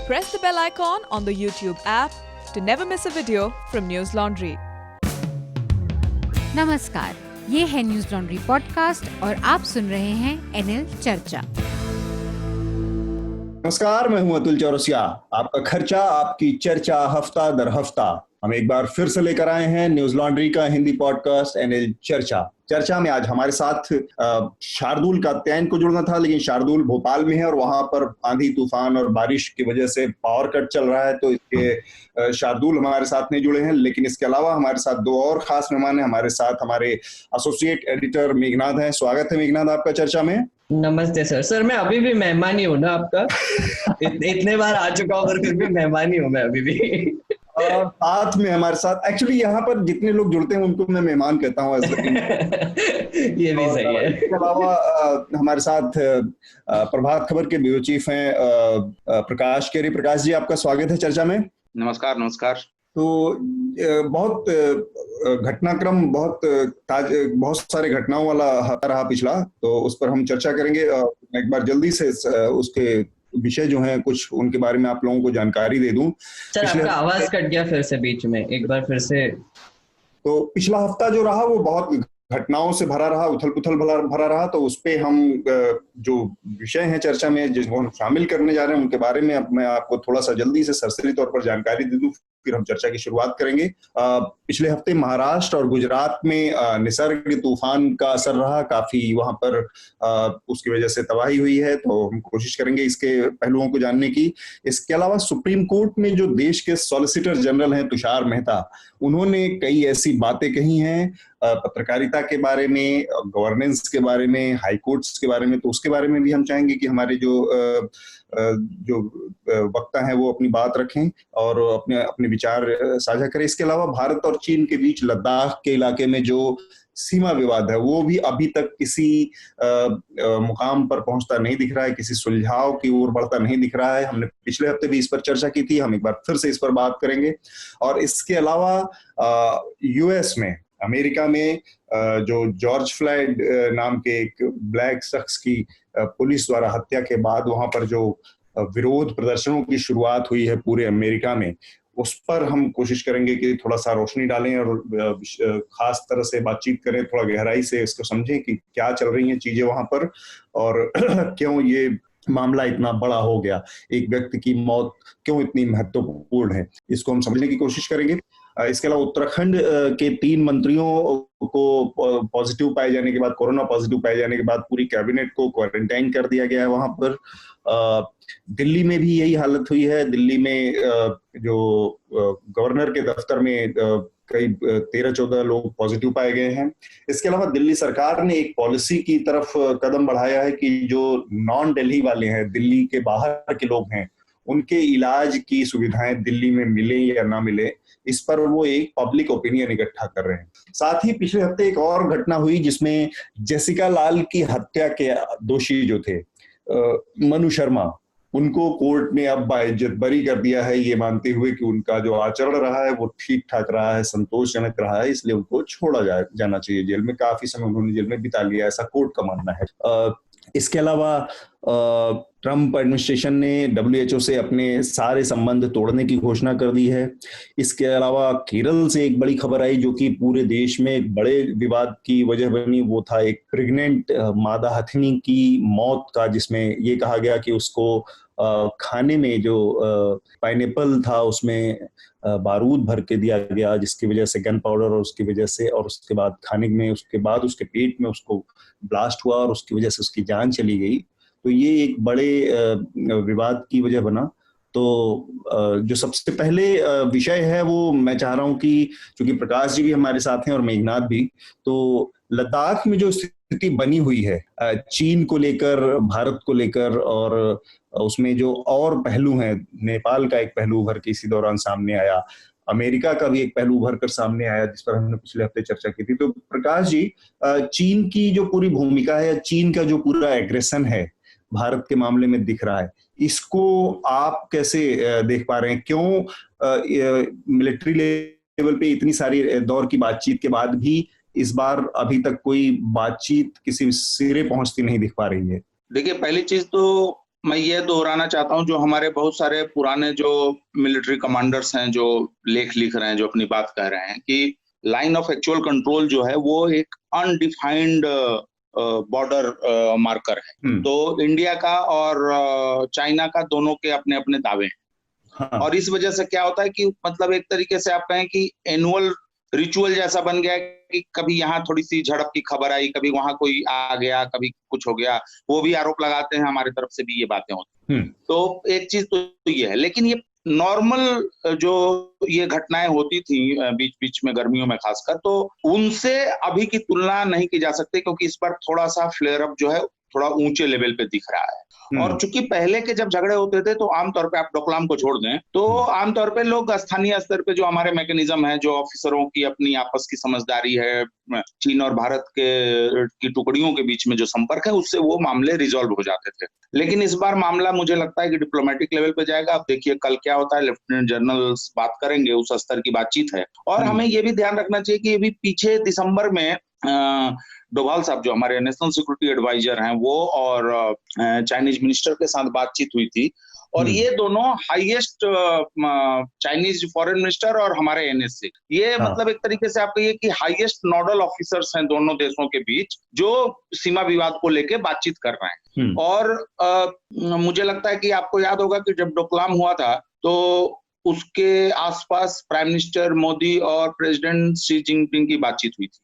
press the bell icon on the YouTube app to never miss a video from News Laundry. नमस्कार, ये है news laundry podcast और आप सुन रहे हैं एनएल चर्चा। नमस्कार, मैं हूं अतुल चौरसिया। आपका खर्चा आपकी चर्चा हफ्ता दर हफ्ता हम एक बार फिर से लेकर आए हैं न्यूज लॉन्ड्री का हिंदी पॉडकास्ट एनएल चर्चा में आज हमारे साथ शार्दुल कात्यायन को जुड़ना था, लेकिन शार्दुल भोपाल में है और वहां पर आंधी तूफान और बारिश की वजह से पावर कट चल रहा है, तो इसके शार्दुल हमारे साथ नहीं जुड़े हैं। लेकिन इसके अलावा हमारे साथ दो और खास मेहमान हैं। हमारे साथ हमारे एसोसिएट एडिटर मेघनाद हैं। स्वागत है मेघनाद आपका चर्चा में। नमस्ते सर मैं अभी भी मेहमान ही हूँ ना आपका। इतने बार आ चुका हूँ पर फिर भी मेहमान ही हूँ मैं अभी भी। और साथ में हमारे साथ एक्चुअली यहाँ पर जितने लोग जुड़ते हैं उनको मैं मेहमान कहता हूँ। ये भी सही है। इसके अलावा हमारे साथ प्रभात खबर के ब्यूरो चीफ हैं प्रकाश केरी। प्रकाश जी, आपका स्वागत है चर्चा में। नमस्कार। तो बहुत घटनाक्रम बहुत सारे घटनाओं वाला हफ्ता रहा पिछला, तो उस पर हम चर्चा करेंगे। एक बार जल्दी से उसके विषय जो हैं कुछ उनके बारे में आप लोगों को जानकारी दे दूं। सर आपका आवाज कट गया फिर से बीच में, एक बार फिर से। तो पिछला हफ्ता जो रहा वो बहुत घटनाओं से भरा रहा, उथल पुथल भरा रहा। तो उस पे हम जो विषय हैं चर्चा में जिसको हम शामिल करने जा रहे हैं उनके बारे में मैं आपको थोड़ा सा जल्दी से सरसरी तौर पर जानकारी दे दूं, फिर हम चर्चा की शुरुआत करेंगे। पिछले हफ्ते महाराष्ट्र और गुजरात में निसर्ग तूफान का असर रहा, काफी वहां पर उसकी वजह से तबाही हुई है, तो हम कोशिश करेंगे इसके पहलुओं को जानने की। इसके अलावा सुप्रीम कोर्ट में जो देश के सॉलिसिटर जनरल हैं तुषार मेहता, उन्होंने कई ऐसी बातें कही हैं पत्रकारिता के बारे में, गवर्नेंस के बारे में, हाई कोर्ट्स के बारे में, तो उसके बारे में भी हम चाहेंगे कि हमारे जो वक्ता हैं वो अपनी बात रखें और अपने विचार साझा करें। इसके अलावा भारत और चीन के बीच लद्दाख के इलाके में जो सीमा विवाद है वो भी अभी तक किसी मुकाम पर पहुंचता नहीं दिख रहा है, किसी सुलझाव की ओर बढ़ता नहीं दिख रहा है। हमने पिछले हफ्ते भी इस पर चर्चा की थी, हम एक बार फिर से इस पर बात करेंगे। और इसके अलावा यूएस में, अमेरिका में जो जॉर्ज फ्लॉयड नाम के एक ब्लैक शख्स की पुलिस द्वारा हत्या के बाद वहां पर जो विरोध प्रदर्शनों की शुरुआत हुई है पूरे अमेरिका में, उस पर हम कोशिश करेंगे कि थोड़ा सा रोशनी डालें और खास तरह से बातचीत करें, थोड़ा गहराई से इसको समझें कि क्या चल रही हैं चीजें वहां पर और क्यों ये मामला इतना बड़ा हो गया, एक व्यक्ति की मौत क्यों इतनी महत्वपूर्ण है, इसको हम समझने की कोशिश करेंगे। इसके अलावा उत्तराखंड के 3 मंत्रियों को पॉजिटिव पाए जाने के बाद, कोरोना पॉजिटिव पाए जाने के बाद पूरी कैबिनेट को क्वारंटाइन कर दिया गया है वहां पर। दिल्ली में भी यही हालत हुई है। दिल्ली में जो गवर्नर के दफ्तर में कई 13-14 लोग पॉजिटिव पाए गए हैं। इसके अलावा दिल्ली सरकार ने एक पॉलिसी की तरफ कदम बढ़ाया है कि जो नॉन दिल्ली वाले हैं, दिल्ली के बाहर के लोग हैं, उनके इलाज की सुविधाएं दिल्ली में मिले या ना मिले, इस पर वो एक पब्लिक ओपिनियन इकट्ठा कर रहे हैं। साथ ही पिछले हफ्ते एक और घटना हुई जिसमें जेसिका लाल की हत्या के दोषी जो थे मनु शर्मा, उनको कोर्ट ने अब बाइज्जत बरी कर दिया है, ये मानते हुए कि उनका जो आचरण रहा है वो ठीक ठाक रहा है, संतोषजनक रहा है, इसलिए उनको छोड़ा जाना चाहिए जेल में। काफी समय उन्होंने जेल में बिता लिया, ऐसा कोर्ट का मानना है। इसके अलावा ट्रंप एडमिनिस्ट्रेशन ने WHO से अपने सारे संबंध तोड़ने की घोषणा कर दी है। इसके अलावा केरल से एक बड़ी खबर आई जो कि पूरे देश में एक बड़े विवाद की वजह बनी। वो था एक प्रेग्नेंट मादा हथिनी की मौत का, जिसमें ये कहा गया कि उसको खाने में जो पाइनएप्पल था उसमें बारूद भर के दिया गया, जिसकी वजह से गन पाउडर, और उसकी वजह से और उसके बाद खाने में उसके बाद उसके पेट में उसको ब्लास्ट हुआ और उसकी वजह से उसकी जान चली गई। तो ये एक बड़े विवाद की वजह बना। तो जो सबसे पहले विषय है वो मैं चाह रहा हूँ कि चूंकि प्रकाश जी भी हमारे साथ हैं और मेघनाथ भी, तो लद्दाख में जो स्थिति बनी हुई है चीन को लेकर, भारत को लेकर, और उसमें जो और पहलू हैं, नेपाल का एक पहलू उभर के इसी दौरान सामने आया, अमेरिका का भी एक पहलू उभर कर सामने आया जिस पर हमने पिछले हफ्ते चर्चा की थी। तो प्रकाश जी, चीन की जो पूरी भूमिका है, चीन का जो पूरा एग्रेशन है भारत के मामले में दिख रहा है, इसको आप कैसे देख पा रहे हैं? क्यों मिलिट्री लेवल पे इतनी सारी दौर की बातचीत के बाद भी इस बार अभी तक कोई बातचीत किसी सिरे पहुंचती नहीं दिख पा रही है? देखिए, पहली चीज तो मैं ये दोहराना चाहता हूँ, जो हमारे बहुत सारे पुराने जो मिलिट्री कमांडर्स हैं जो लेख लिख रहे हैं, जो अपनी बात कह रहे हैं कि लाइन ऑफ एक्चुअल कंट्रोल जो है वो एक अनडिफाइंड बॉर्डर मार्कर है। तो इंडिया का और चाइना का दोनों के अपने अपने दावे हैं। हाँ। और इस वजह से क्या होता है कि मतलब एक तरीके से आप कहें कि एनुअल रिचुअल जैसा बन गया कि कभी यहाँ थोड़ी सी झड़प की खबर आई, कभी वहां कोई आ गया, कभी कुछ हो गया, वो भी आरोप लगाते हैं, हमारी तरफ से भी ये बातें होती हैं। तो एक चीज तो ये है, लेकिन ये नॉर्मल जो ये घटनाएं होती थी बीच बीच में गर्मियों में खासकर, तो उनसे अभी की तुलना नहीं की जा सकती, क्योंकि इस पर थोड़ा सा फ्लेयर अप जो है थोड़ा ऊंचे लेवल पे दिख रहा है। और चूंकि पहले के जब झगड़े होते थे तो आमतौर पे, आप डोकलाम को छोड़ दें तो आमतौर पे लोग स्थानीय स्तर पे जो हमारे मैकेनिज्म है, जो ऑफिसरों की अपनी आपस की समझदारी है, चीन और भारत की टुकड़ियों के बीच में जो संपर्क है, उससे वो मामले रिजॉल्व हो जाते थे। लेकिन इस बार मामला मुझे लगता है कि डिप्लोमेटिक लेवल पे जाएगा। अब देखिए कल क्या होता है, लेफ्टिनेंट जनरल बात करेंगे, उस स्तर की बातचीत है। और हमें ये भी ध्यान रखना चाहिए कि अभी पीछे दिसंबर में डोभाल साहब जो हमारे नेशनल सिक्योरिटी एडवाइजर हैं, वो और चाइनीज मिनिस्टर के साथ बातचीत हुई थी, और ये दोनों हाईएस्ट चाइनीज फॉरेन मिनिस्टर और हमारे एनएससी, ये मतलब एक तरीके से आप कहिए कि हाईएस्ट नोडल ऑफिसर्स हैं दोनों देशों के बीच, जो सीमा विवाद को लेके बातचीत कर रहे हैं। और मुझे लगता है कि आपको याद होगा कि जब डोकलाम हुआ था तो उसके आसपास प्राइम मिनिस्टर मोदी और प्रेसिडेंट शी जिनपिंग की बातचीत हुई थी।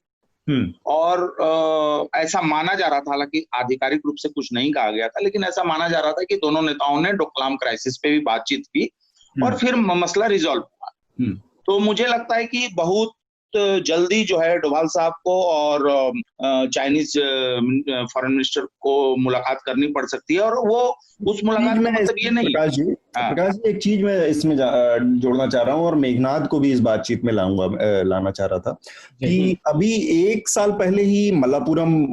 और ऐसा माना जा रहा था, हालांकि आधिकारिक रूप से कुछ नहीं कहा गया था, लेकिन ऐसा माना जा रहा था कि दोनों नेताओं ने डोकलाम क्राइसिस पे भी बातचीत की और फिर मसला रिजॉल्व हुआ। तो मुझे लगता है कि बहुत जल्दी जो है डोभाल साहब को और चाइनीज फॉरेन मिनिस्टर को मुलाकात करनी पड़ सकती है। और वो उस मुलाकात में मतलब ये नहीं। प्रकाश जी, एक चीज मैं इसमें जोड़ना चाह रहा हूँ, और मेघनाथ को भी इस बातचीत में लाना चाह रहा था कि अभी 1 साल पहले ही मल्लापुरम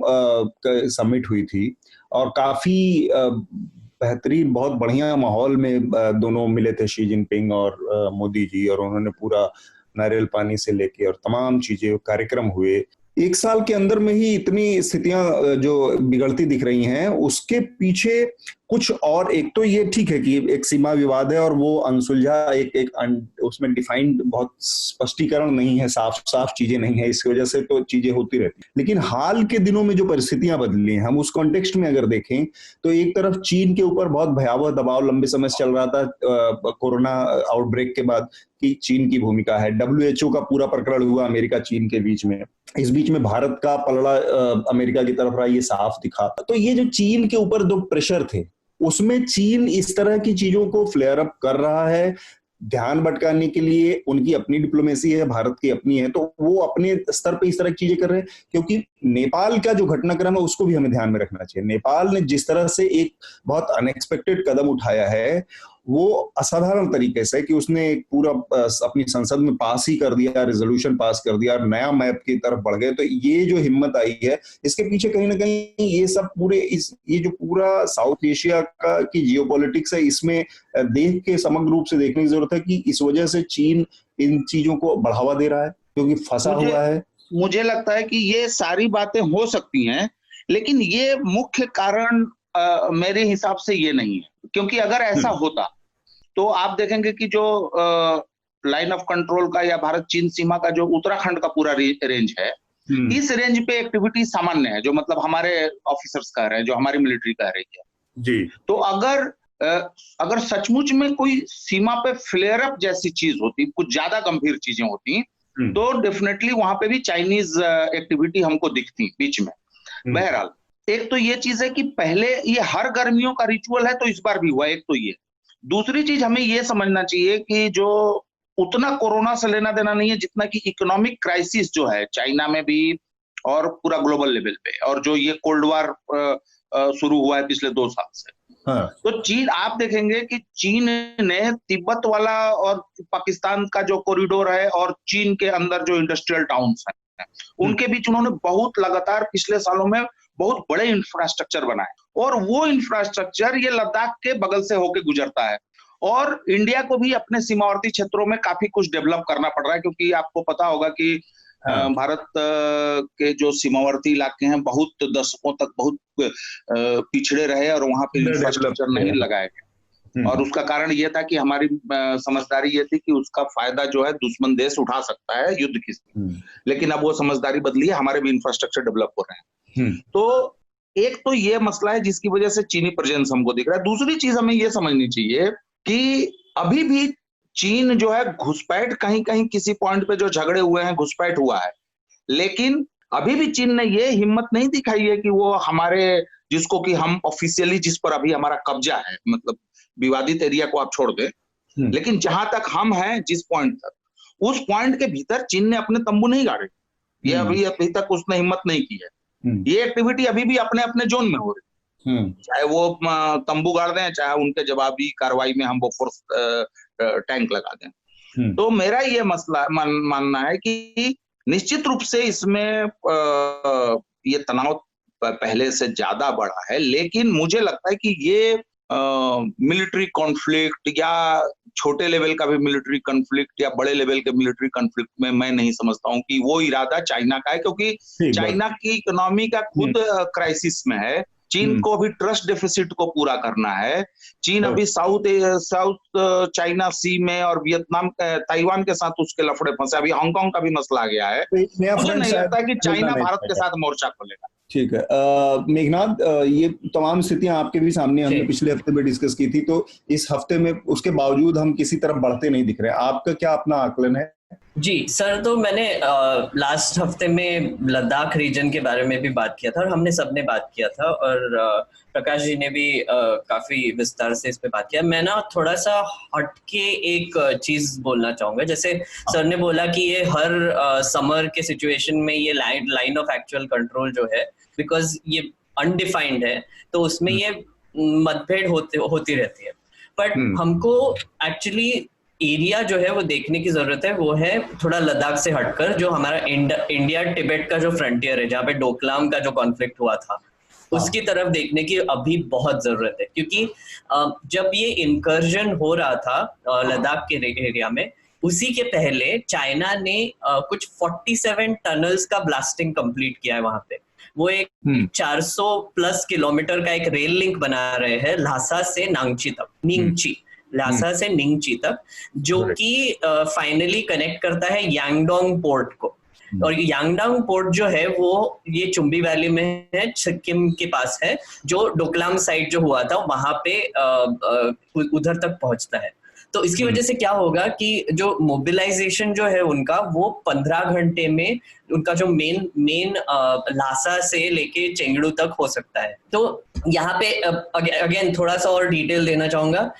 समिट हुई थी, और काफी बेहतरीन, बहुत बढ़िया माहौल में दोनों मिले थे, शी जिनपिंग और मोदी जी, और उन्होंने पूरा नारियल पानी से लेके और तमाम चीजें, कार्यक्रम हुए। 1 साल के अंदर में ही इतनी स्थितियां जो बिगड़ती दिख रही हैं, उसके पीछे कुछ और, एक तो ये ठीक है कि एक सीमा विवाद है और वो अनसुलझा, उसमें डिफाइंड बहुत स्पष्टीकरण नहीं है, साफ चीजें नहीं है, इसकी वजह से तो चीजें होती रहती। लेकिन हाल के दिनों में जो परिस्थितियां बदली हैं, हम उस कॉन्टेक्स्ट में अगर देखें तो एक तरफ चीन के ऊपर बहुत भयावह दबाव लंबे समय से चल रहा था कोरोना आउटब्रेक के बाद, कि चीन की भूमिका है। WHO का पूरा प्रकरण हुआ अमेरिका चीन के बीच में, इस बीच में भारत का पलड़ा अमेरिका की तरफ रहा, ये साफ दिखा। तो ये जो चीन के ऊपर जो प्रेशर थे, उसमें चीन इस तरह की चीजों को फ्लेयर अप कर रहा है, ध्यान भटकाने के लिए। उनकी अपनी डिप्लोमेसी है, भारत की अपनी है, तो वो अपने स्तर पे इस तरह की चीजें कर रहे हैं। क्योंकि नेपाल का जो घटनाक्रम है उसको भी हमें ध्यान में रखना चाहिए। नेपाल ने जिस तरह से एक बहुत अनएक्सपेक्टेड कदम उठाया है, वो असाधारण तरीके से, कि उसने एक पूरा अपनी संसद में पास ही कर दिया, रेजोल्यूशन पास कर दिया, नया मैप की तरफ बढ़ गए। तो ये जो हिम्मत आई है, इसके पीछे कहीं ना कहीं ये सब पूरे ये जो पूरा साउथ एशिया का की जियोपॉलिटिक्स है, इसमें देख के समग्र रूप से देखने की जरूरत है कि इस वजह से चीन इन चीजों को बढ़ावा दे रहा है, क्योंकि फंसा हुआ है। मुझे लगता है कि ये सारी बातें हो सकती हैं, लेकिन ये मुख्य कारण मेरे हिसाब से ये नहीं है। क्योंकि अगर ऐसा होता तो आप देखेंगे कि जो लाइन ऑफ कंट्रोल का या भारत चीन सीमा का जो उत्तराखंड का पूरा रेंज है, इस रेंज पे एक्टिविटी सामान्य है, जो मतलब हमारे ऑफिसर्स कह रहे हैं, जो हमारी मिलिट्री कह रही है जी। तो अगर सचमुच में कोई सीमा पे फ्लेयर अप जैसी चीज होती, कुछ ज्यादा गंभीर चीजें होती, तो डेफिनेटली वहां पे भी चाइनीज एक्टिविटी हमको दिखती बीच में। बहरहाल, एक तो ये चीज है कि पहले ये हर गर्मियों का रिचुअल है, तो इस बार भी हुआ, एक तो ये। दूसरी चीज हमें ये समझना चाहिए कि जो उतना कोरोना से लेना देना नहीं है जितना कि इकोनॉमिक क्राइसिस जो है चाइना में भी और पूरा ग्लोबल लेवल पे, और जो ये कोल्ड वार शुरू हुआ है पिछले 2 साल से। हाँ। तो चीन, आप देखेंगे कि चीन ने तिब्बत वाला और पाकिस्तान का जो कॉरिडोर है और चीन के अंदर जो इंडस्ट्रियल टाउन्स हैं, उनके बीच उन्होंने बहुत लगातार पिछले सालों में बहुत बड़े इंफ्रास्ट्रक्चर बनाए, और वो इंफ्रास्ट्रक्चर ये लद्दाख के बगल से होके गुजरता है। और इंडिया को भी अपने सीमावर्ती क्षेत्रों में काफी कुछ डेवलप करना पड़ रहा है, क्योंकि आपको पता होगा कि भारत के जो सीमावर्ती इलाके हैं बहुत दशकों तक बहुत पिछड़े रहे और वहां पे इंफ्रास्ट्रक्चर नहीं लगाए गए। और उसका कारण ये था कि हमारी समझदारी ये थी कि उसका फायदा जो है दुश्मन देश उठा सकता है युद्ध की स्थिति में। लेकिन अब वो समझदारी बदली है, हमारे भी इंफ्रास्ट्रक्चर डेवलप हो रहे हैं। तो एक तो ये मसला है जिसकी वजह से चीनी प्रेजेंस हमको दिख रहा है। दूसरी चीज हमें ये समझनी चाहिए कि अभी भी चीन जो है घुसपैठ कहीं कहीं किसी पॉइंट पे जो झगड़े हुए हैं घुसपैठ हुआ है, लेकिन अभी भी चीन ने ये हिम्मत नहीं दिखाई है कि वो हमारे जिसको कि हम ऑफिशियली जिस पर अभी हमारा कब्जा है, मतलब विवादित एरिया को आप छोड़ दें, लेकिन जहां तक हम हैं जिस पॉइंट तक, उस पॉइंट के भीतर चीन ने अपने तंबू नहीं गाड़े। ये अभी तक उसने हिम्मत नहीं की है। ये एक्टिविटी अभी भी अपने अपने जोन में हो रही है, चाहे वो तंबू गाड़ दें, चाहे उनके जवाबी कार्रवाई में हम वो फोर्स टैंक लगा दें। तो मेरा ये मसला मानना है कि निश्चित रूप से इसमें ये तनाव पहले से ज्यादा बढ़ा है, लेकिन मुझे लगता है कि ये मिलिट्री कॉन्फ्लिक्ट या छोटे लेवल का भी मिलिट्री कॉन्फ्लिक्ट या बड़े लेवल के मिलिट्री कॉन्फ्लिक्ट में मैं नहीं समझता हूं कि वो इरादा चाइना का है, क्योंकि चाइना की इकोनॉमी का खुद क्राइसिस में है। चीन को अभी ट्रस्ट डेफिसिट को पूरा करना है। चीन अभी साउथ चाइना सी में और वियतनाम ताइवान के साथ उसके लफड़े फंसे, अभी हांगकांग का भी मसला आ गया है। मुझे नहीं लगता कि चाइना भारत के साथ मोर्चा खोलेगा। ठीक है मेघनाथ, ये तमाम स्थितियां आपके भी सामने हमने पिछले हफ्ते में डिस्कस की थी, तो इस हफ्ते में उसके बावजूद हम किसी तरफ बढ़ते नहीं दिख रहे। आपका क्या अपना आकलन है? जी सर, तो मैंने लास्ट हफ्ते में लद्दाख रीजन के बारे में भी बात किया था और हमने सबने बात किया था, और प्रकाश जी ने भी काफी विस्तार से इस पे बात किया। मैं ना थोड़ा सा हटके एक चीज बोलना चाहूंगा। जैसे सर ने बोला कि ये हर समर के सिचुएशन में ये लाइन ऑफ एक्चुअल कंट्रोल जो है, बिकॉज ये अनडिफाइंड है, तो उसमें ये मतभेद होती रहती है। बट हमको एक्चुअली एरिया जो है वो देखने की जरूरत है, वो है थोड़ा लद्दाख से हटकर जो हमारा इंडिया टिबेट का जो फ्रंटियर है, जहाँ पे डोकलाम का जो कॉन्फ्लिक्ट हुआ था, उसकी तरफ देखने की अभी बहुत जरूरत है। क्योंकि जब ये इंकर्जन हो रहा था लद्दाख के एरिया में, उसी के पहले चाइना ने कुछ 47 टनल्स का ब्लास्टिंग कंप्लीट किया है वहां पे। वो एक 400 प्लस किलोमीटर का एक रेल लिंक बना रहे हैं ल्हासा से नांगची तक, ल्हासा से निंगची तक, जो कि फाइनली कनेक्ट करता है यांगडोंग पोर्ट को। और ये यांगडोंग पोर्ट जो है वो ये चुम्बी वैली में है, सिक्किम के पास है, जो डोकलाम साइड जो हुआ था वहां पे उधर तक पहुंचता है। तो इसकी वजह से क्या होगा कि जो मोबिलाइजेशन जो है उनका, वो 15 घंटे में उनका जो मेन ल्हासा से लेके चेंगडू तक हो सकता है। तो यहाँ पे अगेन थोड़ा सा और डिटेल देना चाहूंगा।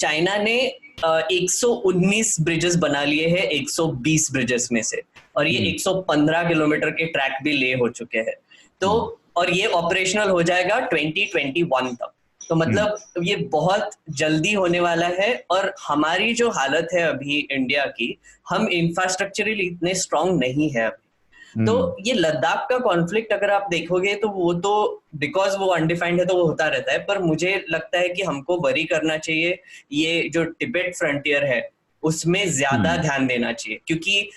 चाइना ने 119 ब्रिजेस बना लिए हैं 120 ब्रिजेस में से, और ये 115 किलोमीटर के ट्रैक भी ले हो चुके हैं। तो और ये ऑपरेशनल हो जाएगा 2021 तक। तो मतलब ये बहुत जल्दी होने वाला है। और हमारी जो हालत है अभी इंडिया की, हम इंफ्रास्ट्रक्चरली इतने स्ट्रांग नहीं है अभी। तो ये लद्दाख का कॉन्फ्लिक्ट अगर आप देखोगे तो वो तो बिकॉज वो अनडिफाइंड है तो वो होता रहता है, पर मुझे लगता है कि हमको वरी करना चाहिए। ये जो टिबेट फ्रंटियर है उसमें ज्यादा ध्यान देना चाहिए, क्योंकि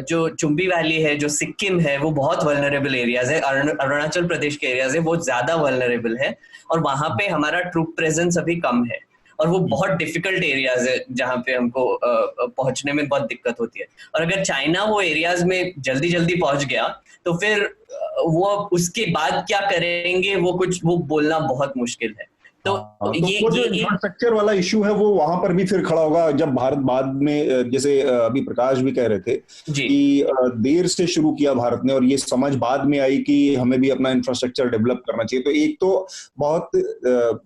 जो चुम्बी वैली है, जो सिक्किम है, वो बहुत वल्नरेबल एरियाज है। अरुणाचल प्रदेश के एरियाज है वो ज्यादा वल्नरेबल है, और वहां पे हमारा ट्रूप प्रेजेंस अभी कम है, और वो बहुत डिफिकल्ट एरियाज है जहाँ पे हमको पहुंचने में बहुत दिक्कत होती है। और अगर चाइना वो एरियाज में जल्दी पहुंच गया तो फिर वो उसके बाद क्या करेंगे वो बोलना बहुत मुश्किल है। तो ये जो इंफ्रास्ट्रक्चर वाला इशू है वो वहां पर भी फिर खड़ा होगा, जब भारत बाद में, जैसे अभी प्रकाश भी कह रहे थे कि देर से शुरू किया भारत ने, और ये समझ बाद में आई कि हमें भी अपना इंफ्रास्ट्रक्चर डेवलप करना चाहिए। तो एक तो बहुत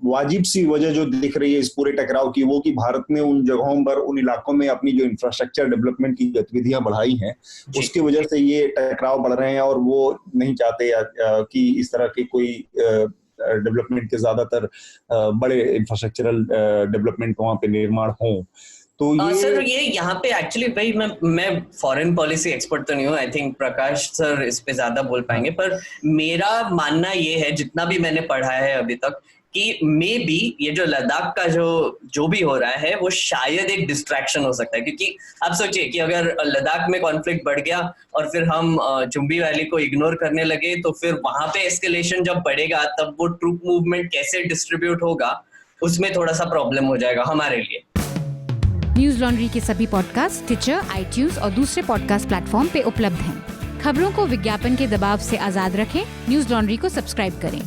वाजिब सी वजह जो दिख रही है इस पूरे टकराव की, वो कि भारत ने उन जगहों पर, उन इलाकों में अपनी जो इंफ्रास्ट्रक्चर डेवलपमेंट की गतिविधियां बढ़ाई हैं, उसकी वजह से ये टकराव बढ़ रहे हैं। और वो नहीं चाहते कि इस तरह की कोई डेवलपमेंट के ज्यादातर बड़े इंफ्रास्ट्रक्चरल डेवलपमेंट वहां पे निर्माण हो। तो ये सर ये यहाँ पे एक्चुअली भाई मैं फॉरेन पॉलिसी एक्सपर्ट तो नहीं हूँ, आई थिंक प्रकाश सर इस पे ज्यादा बोल पाएंगे, पर मेरा मानना ये है, जितना भी मैंने पढ़ा है अभी तक, कि मे बी ये जो लद्दाख का जो भी हो रहा है वो शायद एक डिस्ट्रैक्शन हो सकता है, क्योंकि आप सोचिए कि अगर लद्दाख में कॉन्फ्लिक्ट बढ़ गया और फिर हम चुंबी वैली को इग्नोर करने लगे, तो फिर वहां पे एस्केलेशन जब बढ़ेगा तब वो ट्रूप मूवमेंट कैसे डिस्ट्रीब्यूट होगा, उसमें थोड़ा सा प्रॉब्लम हो जाएगा हमारे लिए। न्यूज लॉन्ड्री के सभी पॉडकास्ट टिचर, iTunes और दूसरे पॉडकास्ट प्लेटफॉर्म पे उपलब्ध हैं। खबरों को विज्ञापन के दबाव से आजाद रखें, न्यूज लॉन्ड्री को सब्सक्राइब करें।